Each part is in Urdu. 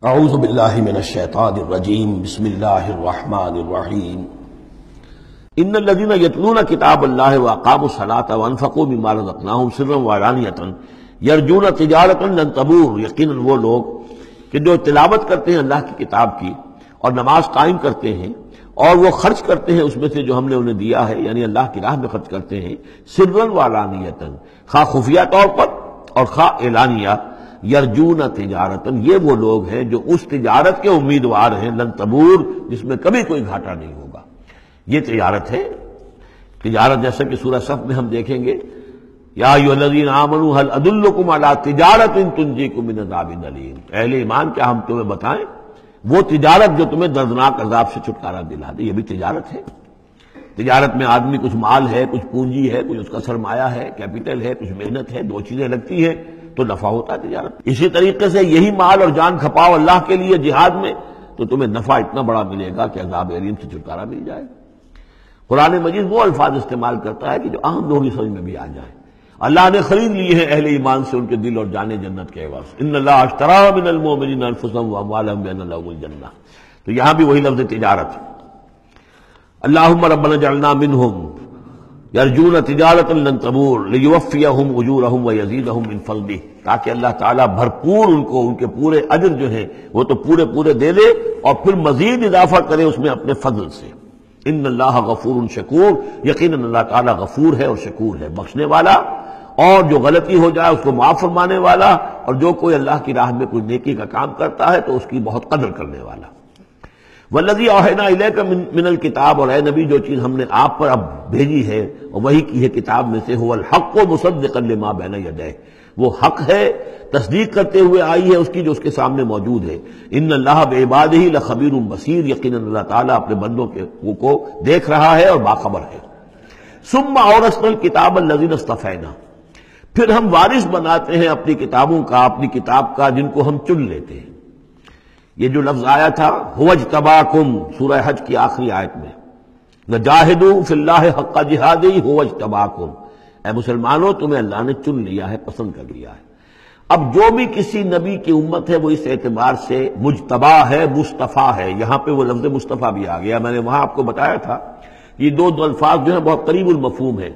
اعوذ باللہ من الشیطان الرجیم بسم اللہ الرحمن الرحیم ان الذین یتلون کتاب اللہ واقاموا الصلاۃ وانفقوا مما رزقناہم سرا وعلانیۃ یرجون تجارۃ لن تبور، یقیناً وہ لوگ کہ جو تلاوت کرتے ہیں اللہ کی کتاب کی اور نماز قائم کرتے ہیں اور وہ خرچ کرتے ہیں اس میں سے جو ہم نے انہیں دیا ہے، یعنی اللہ کی راہ میں خرچ کرتے ہیں، سرا وعلانیۃ، خواہ خفیہ طور پر اور خواہ اعلانیہ، یرجون تجارتن، یہ وہ لوگ ہیں جو اس تجارت کے امیدوار ہیں، لن تبور، جس میں کبھی کوئی گھاٹا نہیں ہوگا۔ یہ تجارت ہے، تجارت جیسا کہ سورہ صف میں ہم دیکھیں گے، یا ایھا الذین آمنوا هل ادلکم علی تجارۃ تنجیکم من عذاب الیم، اہل ایمان کیا ہم تمہیں بتائیں وہ تجارت جو تمہیں دردناک عذاب سے چھٹکارا دلا دے۔ یہ بھی تجارت ہے۔ تجارت میں آدمی کچھ مال ہے، کچھ پونجی ہے، کچھ اس کا سرمایہ ہے، کیپٹل ہے، کچھ محنت ہے، دو چیزیں لگتی ہیں تو نفع ہوتا ہے تجارت۔ اسی طریقے سے یہی مال اور جان کھپاؤ اللہ کے لیے جہاد میں تو تمہیں نفع اتنا بڑا ملے گا کہ عذاب الیم سے چھٹکارا مل جائے گا۔ قرآن مجید وہ الفاظ استعمال کرتا ہے کہ جو عام لوگوں کی سمجھ میں بھی آ جائیں۔ اللہ نے خرید لیے ہیں اہل ایمان سے ان کے دل اور جانیں جنت کے عوض، ان اللہ اشتری من المؤمنین انفسهم واموالهم بان لهم الجنہ، تو یہاں بھی وہی لفظ تجارت۔ اللہم ربنا اجعلنا منہم یرجون تجارۃ لن تبور لیوفیہم اجورہم ویزیدہم من فضلہ، تاکہ اللہ تعالیٰ بھرپور ان کو ان کے پورے اجر جو ہیں وہ تو پورے دے دے اور پھر مزید اضافہ کرے اس میں اپنے فضل سے۔ ان اللہ غفور شکور، یقیناً اللہ تعالیٰ غفور ہے اور شکور ہے، بخشنے والا اور جو غلطی ہو جائے اس کو معاف فرمانے والا، اور جو کوئی اللہ کی راہ میں کوئی نیکی کا کام کرتا ہے تو اس کی بہت قدر کرنے والا۔ والذی اوحینا الیک من الکتاب، اور اے نبی جو چیز ہم نے آپ پر اب بھیجی ہے اور وہی کی ہے کتاب میں سے، هو الحق مصدقا لما بین یدیہ، وہ حق ہے تصدیق کرتے ہوئے آئی ہے اس کی جو اس کے سامنے موجود ہے۔ ان اللہ بعبادہ لخبیر بصیر، یقیناً اللہ تعالیٰ اپنے بندوں کو دیکھ رہا ہے اور باخبر ہے۔ ثم اورثنا الکتاب الذین اصطفینا، پھر ہم وارث بناتے ہیں اپنی کتابوں کا، اپنی کتاب کا جن کو ہم چن لیتے ہیں۔ یہ جو لفظ آیا تھا هو اجتباکم، سورہ حج کی آخری آیت میں، نجاہدوا فی اللہ حق جہادہ هو اجتباکم، اے مسلمانوں تمہیں اللہ نے چن لیا ہے، پسند کر لیا ہے۔ اب جو بھی کسی نبی کی امت ہے وہ اس اعتبار سے مجتبی ہے، مصطفیٰ ہے۔ یہاں پہ وہ لفظ مصطفیٰ بھی آ گیا، میں نے وہاں آپ کو بتایا تھا یہ دو الفاظ جو ہیں بہت قریب المفہوم ہے،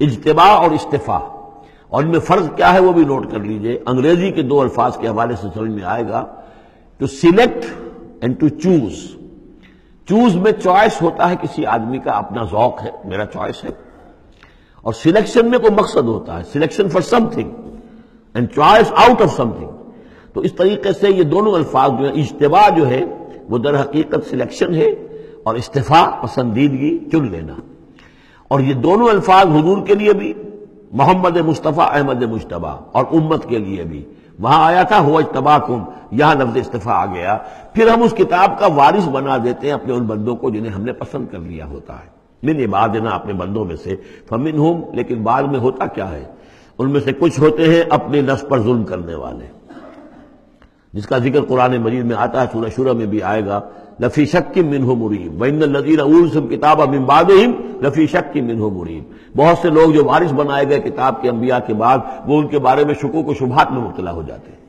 اجتباء اور اصطفاء، اور ان میں فرق کیا ہے وہ بھی نوٹ کر لیجئے۔ انگریزی کے دو الفاظ کے حوالے سے سمجھ میں آئے گا، to select and to choose. Choose میں چوائس ہوتا ہے کسی آدمی کا، اپنا ذوق ہے، میرا چوائس ہے، اور سلیکشن میں کوئی مقصد ہوتا ہے، selection for some thing and choice out of some thing. تو اس طریقے سے یہ دونوں الفاظ جو ہیں، اجتباء جو ہے وہ در حقیقت سلیکشن ہے، اور اصطفاء پسندیدگی، چن لینا۔ اور یہ دونوں الفاظ حضور کے لیے بھی، محمد مصطفیٰ احمد مجتبی، اور امت کے لیے بھی، وہاں آیا تھا هو اجتباکم، یہاں لفظ اصطفاء آ گیا۔ پھر ہم اس کتاب کا وارث بنا دیتے ہیں اپنے ان بندوں کو جنہیں ہم نے پسند کر لیا ہوتا ہے، من عبادنا، اپنے بندوں میں سے، فمنہم، لیکن بعد میں ہوتا کیا ہے، ان میں سے کچھ ہوتے ہیں اپنے نفس پر ظلم کرنے والے، جس کا ذکر قرآن مجید میں آتا ہے، سورہ شورى میں بھی آئے گا، لفی شک منہ مریب وان الذین اورثوا الکتاب من بعدہم لفی شک منہ مریب، بہت سے لوگ جو وارث بنائے گئے کتاب کے انبیاء کے بعد وہ ان کے بارے میں شکوک و شبہات میں مبتلا ہو جاتے ہیں۔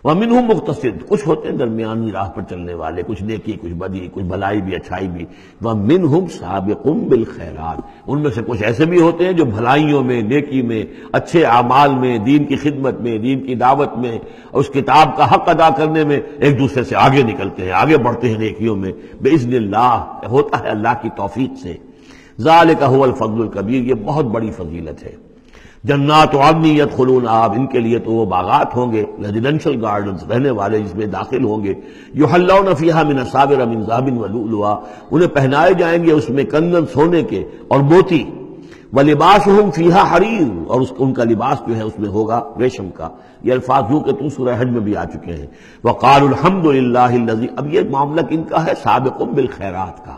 ومنہم مقتصد، کچھ ہوتے ہیں درمیانی راہ پر چلنے والے، کچھ نیکی کچھ بدی، کچھ بھلائی بھی اچھائی بھی۔ ومنہم سابق بالخیرات، ان میں سے کچھ ایسے بھی ہوتے ہیں جو بھلائیوں میں، نیکی میں، اچھے اعمال میں، دین کی خدمت میں، دین کی دعوت میں، اور اس کتاب کا حق ادا کرنے میں ایک دوسرے سے آگے نکلتے ہیں، آگے بڑھتے ہیں نیکیوں میں، باذن اللہ، ہوتا ہے اللہ کی توفیق سے۔ ذالک هو الفضل الکبیر، یہ بہت بڑی فضیلت ہے۔ جنات عدن یدخلونہا، ان کے لیے تو وہ باغات ہوں گے، ریزیڈینشل گارڈنز، رہنے والے جس میں داخل ہوں گے، یحلون فیہا من اساور من ذہب ولؤلؤا، انہیں پہنائے جائیں گے اس میں کنگن سونے کے اور موتی، ولباسہم فیہا حریر، اور ان کا لباس جو ہے اس میں ہوگا ریشم کا۔ یہ الفاظ یوں کہ تم سورہ حج میں بھی آ چکے ہیں۔ وقالوا الحمد للہ الذی، اب یہ معاملہ کن کا ہے، سابق بالخیرات کا۔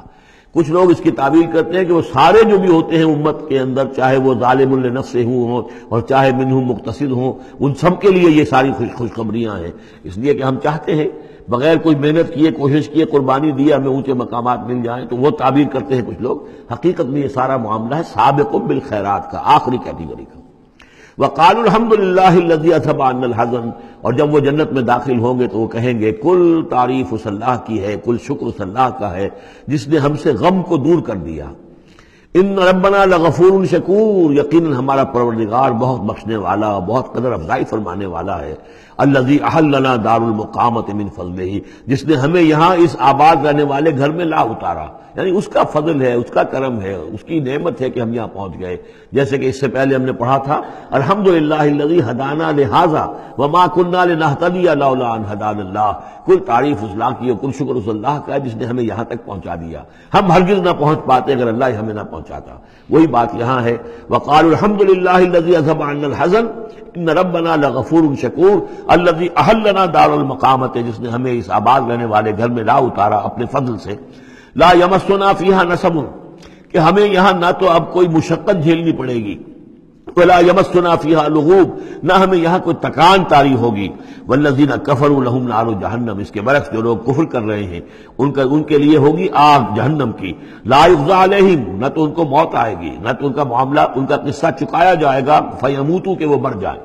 کچھ لوگ اس کی تعبیر کرتے ہیں کہ وہ سارے جو بھی ہوتے ہیں امت کے اندر، چاہے وہ ظالم لنفسہ ہوں اور چاہے منہم مقتصد ہوں، ان سب کے لیے یہ ساری خوشخبریاں ہیں، اس لیے کہ ہم چاہتے ہیں بغیر کوئی محنت کیے، کوشش کیے، قربانی دی ہمیں اونچے مقامات مل جائیں، تو وہ تعبیر کرتے ہیں کچھ لوگ۔ حقیقت میں یہ سارا معاملہ ہے سابق بالخیرات کا، آخری کیٹیگری کا۔ وقالوا الحمد للہ الذی اذھب عنا الحزن، اور جب وہ جنت میں داخل ہوں گے تو وہ کہیں گے کل تعریف اس اللہ کی ہے، کل شکر اس اللہ کا ہے جس نے ہم سے غم کو دور کر دیا۔ ان ربنا لغفور شکور، یقیناً ہمارا پروردگار بہت بخشنے والا، بہت قدر افزائی فرمانے والا ہے۔ الذی احلنا دار المقامۃ من فضلہ، جس نے ہمیں یہاں اس آباد رہنے والے گھر میں لا اتارا، یعنی اس کا فضل ہے، اس کا کرم ہے، اس کی نعمت ہے کہ ہم یہاں پہنچ گئے۔ جیسے کہ اس سے پہلے ہم نے پڑھا تھا الحمدللہ الذی ہدانا لہذا وما کنا لنہتدی لولا ان ہدانا اللہ، کل تعریف اس اللہ کی اور کل شکر اس اللہ کا ہے جس نے ہمیں یہاں تک پہنچا دیا، ہم ہرگز نہ پہنچ پاتے اگر اللہ ہی ہمیں نہ پہنچاتا۔ وہی بات یہاں ہے، وقالوا الحمدللہ الذی اذھب عنا الحزن ان ربنا لغفور شکور الذی احلنا دار المقامۃ، جس نے ہمیں اس آباد رہنے والے گھر میں لا اتارا اپنے فضل سے۔ لا یمسنا فیہا نصب، کہ ہمیں یہاں نہ تو اب کوئی مشقت جھیلنی پڑے گی، ولا یمسنا فیہا لغوب، نہ ہمیں یہاں کوئی تکان طاری ہوگی۔ والذین کفروا لہم نار جہنم، اس کے برعکس جو لوگ کفر کر رہے ہیں ان کے لیے ہوگی آگ جہنم کی۔ لا یقضی علیہم، نہ تو ان کو موت آئے گی، نہ تو ان کا معاملہ، ان کا قصہ چکایا جائے گا، فیموتوا، کہ وہ مر جائیں۔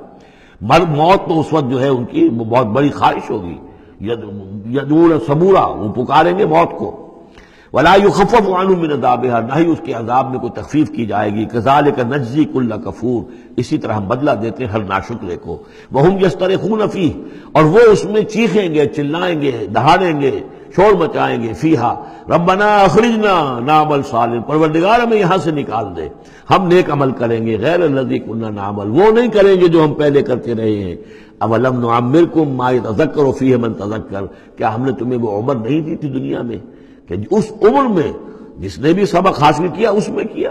موت تو اس وقت جو ہے ان کی بہت بڑی خواہش ہوگی، یدعون ثبورا، وہ پکاریں گے موت کو۔ ولا یخفف عنہم من عذابها، نہ ہی اس کے عذاب میں کوئی تخفیف کی جائے گی۔ کذالک نجزی کل کفور، اسی طرح ہم بدلہ دیتے ہیں ہر ناشکرے کو۔ وہم یصطرخون فیہ، اور وہ اس میں چیخیں گے، چلائیں گے، دہاڑیں گے، شور مچائیں گے، فیہا ربنا اخرجنا نعمل صالحا، پروردگار ہمیں یہاں سے نکال دے، ہم نیک عمل کریں گے، غیر الذی کنا نعمل، وہ نہیں کریں گے جو ہم پہلے کرتے رہے ہیں۔ اولم نعمرکم ما یتذکر فیہ من تذکر، کیا ہم نے تمہیں وہ عمر نہیں دی تھی دنیا میں کہ اس عمر میں جس نے بھی سبق حاصل کیا اس میں کیا؟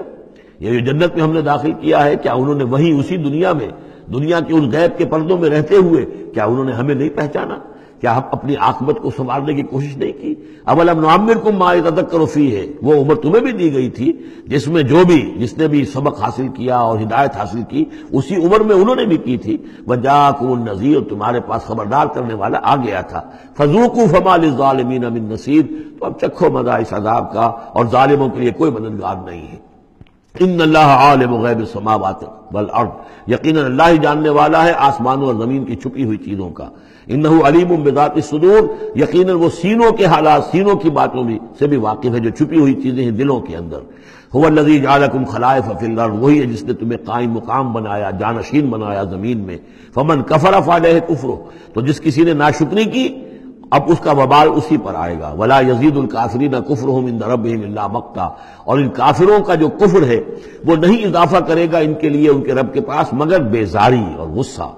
یہ جو جنت میں ہم نے داخل کیا ہے، کیا انہوں نے وہیں اسی دنیا میں، دنیا کے اس غیب کے پردوں میں رہتے ہوئے کیا انہوں نے ہمیں نہیں پہچانا؟ کیا ہم اپنی عاقبت کو سنوارنے کی کوشش نہیں کی؟ اولم نعمرکم ما یتذکر فیہ، وہ عمر تمہیں بھی دی گئی تھی جس میں جس نے بھی سبق حاصل کیا اور ہدایت حاصل کی اسی عمر میں انہوں نے بھی کی تھی۔ وجاءکم النذیر، تمہارے پاس خبردار کرنے والا آ گیا تھا۔ فذوقوا فما للظالمین من نصیر، تو اب چکھو مزہ اس عذاب کا، اور ظالموں کے لیے کوئی مددگار نہیں ہے۔ ان اللہ عالم غیب السماوات والارض، یقیناً اللہ ہی جاننے والا ہے آسمانوں اور زمین کی چھپی ہوئی چیزوں کا۔ انہ علیم بذات الصدور، یقیناً وہ سینوں کے حالات، سینوں کی باتوں سے بھی واقف ہے، جو چھپی ہوئی چیزیں ہیں دلوں کے اندر۔ هو الذی جعلکم خلائف فی الارض، وہی ہے جس نے تمہیں قائم مقام بنایا، جانشین بنایا زمین میں۔ فمن کفر فعلیہ کفرہ، تو جس کسی نے ناشکری کی اب اس کا وبال اسی پر آئے گا۔ ولا یزید الکافرین کفرہم عند ربہم الا مقتا، اور ان کافروں کا جو کفر ہے وہ نہیں اضافہ کرے گا ان کے لیے ان کے رب کے پاس مگر بیزاری اور غصہ۔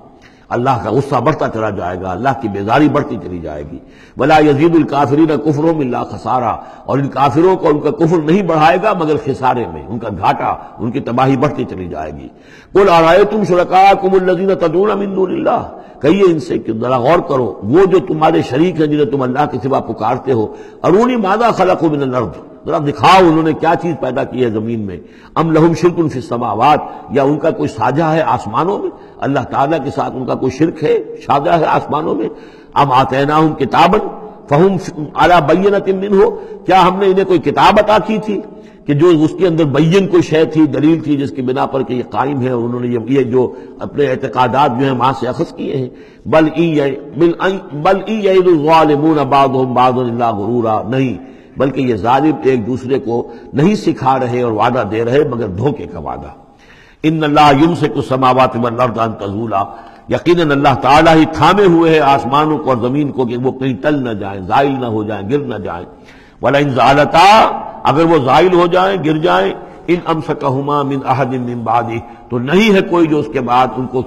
اللہ کا غصہ بڑھتا چلا جائے گا، اللہ کی بیزاری بڑھتی چلی جائے گی۔ ولا یزید الکافرین کفرہم الا خسارا، اور ان کافروں کو ان کا کفر نہیں بڑھائے گا مگر خسارے میں، ان کا گھاٹا، ان کی تباہی بڑھتی چلی جائے گی۔ قل ارأیتم شرکاءکم الذین تدعون من دون اللہ، کہیے ان سے کہ ذرا غور کرو، وہ جو تمہارے شریک ہیں جنہیں تم اللہ کے سوا پکارتے ہو، ارونی ماذا خلقوا من الارض، ذرا دکھاؤ انہوں نے کیا چیز پیدا کی ہے زمین میں۔ ام لہم شرک فی السماوات، یا ان کا کوئی ساجہ ہے آسمانوں میں، اللہ تعالیٰ کے ساتھ ان کا کوئی شرک ہے، ساجہ ہے آسمانوں میں۔ ام آتیناہم کتابا فہم علی بینۃ منہ، کیا ہم نے انہیں کوئی کتاب عطا کی تھی کہ جو اس کے اندر بین کوئی شے تھی، دلیل تھی جس کی بنا پر کہ یہ قائم ہے، اور انہوں نے یہ جو اپنے اعتقادات جو ہیں وہاں سے اخذ کیے ہیں۔ بل ان یعد الظالمون بعضهم بعضا الا غرورا، نہیں بلکہ یہ ظالم ایک دوسرے کو نہیں سکھا رہے اور وعدہ دے رہے مگر دھوکے کا وعدہ۔ ان اللہ یمسک السماوات والارض ان تزولا، یقیناً اللہ تعالیٰ ہی تھامے ہوئے ہے آسمانوں کو اور زمین کو کہ وہ کہیں ٹل نہ جائیں، زائل نہ ہو جائیں، گر نہ جائیں۔ وَلَئِن زَالَتَا، اگر وہ زائل ہو جائیں، گر جائیں، ان امسکہما من احد من بعدہ، تو نہیں ہے کوئی جو اس کے بعد ان کو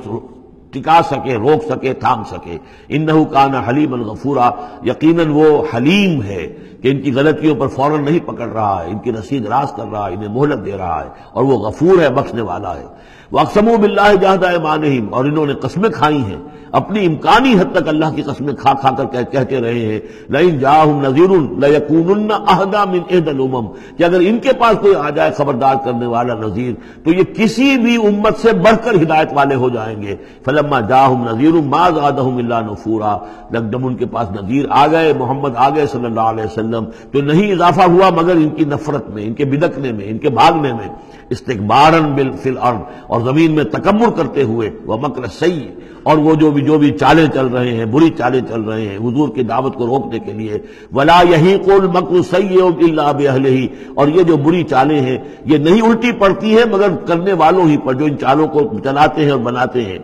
ٹکا سکے، روک سکے، تھام سکے۔ انہ کان حلیما غفورا، یقیناً وہ حلیم ہے کہ ان کی غلطیوں پر فوراً نہیں پکڑ رہا ہے، ان کی رسید راست کر رہا ہے، انہیں مہلت دے رہا ہے، اور وہ غفور ہے، بخشنے والا ہے۔ وَأَقْسَمُوا بِاللَّهِ جَهْدَ أَيْمَانِهِمْ، اور انہوں نے قسمیں کھائی ہیں اپنی امکانی حد تک اللہ کی قسمیں کھا کھا کر کہتے رہے ہیں، لَئِن جَاءَهُمْ نَذِيرٌ لَيَكُونُنَّ أَهْدَىٰ مِنْ إِحْدَى الْأُمَمِ، کہ اگر ان کے پاس کوئی آ جائے خبردار کرنے والا نذیر تو یہ کسی بھی امت سے بڑھ کر ہدایت والے ہو جائیں گے۔ فَلَمَّا جَاءَهُمْ نَذِيرٌ مَا زَادَهُمْ إِلَّا نُفُورًا، جب ان کے پاس نذیر آ گئے، محمد آ گئے صلی اللہ علیہ وسلم، تو نہیں اضافہ ہوا مگر ان کی نفرت میں، ان کے بدکنے میں، ان کے بھاگنے میں۔ استکباراً فی الارض، اور زمین میں تکبر کرتے ہوئے، ومکر السیء، اور وہ جو بھی چالیں چل رہے ہیں، بری چالیں چل رہے ہیں حضور کی دعوت کو روکنے کے لیے، ولا یحیق المکر السیء الا باہلہ، اور یہ جو بری چالیں ہیں یہ نہیں الٹی پڑتی ہیں مگر کرنے والوں ہی پر، جو ان چالوں کو چلاتے ہیں اور بناتے ہیں۔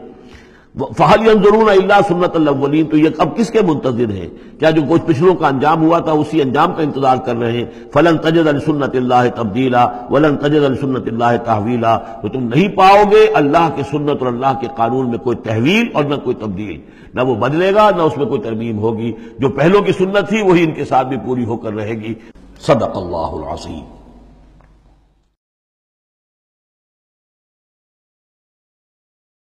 فَهَلْ يَنظُرُونَ إِلَّا سُنَّةَ الْأَوَّلِينَ، تو یہ اب کس کے منتظر ہیں؟ کیا جو کچھ پچھلوں کا انجام ہوا تھا اسی انجام کا انتظار کر رہے ہیں؟ فَلَن تَجِدَ لِسُنَّةِ اللَّهِ تَبْدِيلًا وَلَن تَجِدَ لِسُنَّةِ اللَّهِ تَحْوِيلًا، تو تم نہیں پاؤ گے اللہ کی سنت اور اللہ کے قانون میں کوئی تحویل اور نہ کوئی تبدیل، نہ وہ بدلے گا نہ اس میں کوئی ترمیم ہوگی، جو پہلوں کی سنت تھی وہی ان کے ساتھ بھی پوری ہو کر رہے گی۔ صدق اللہ العظیم۔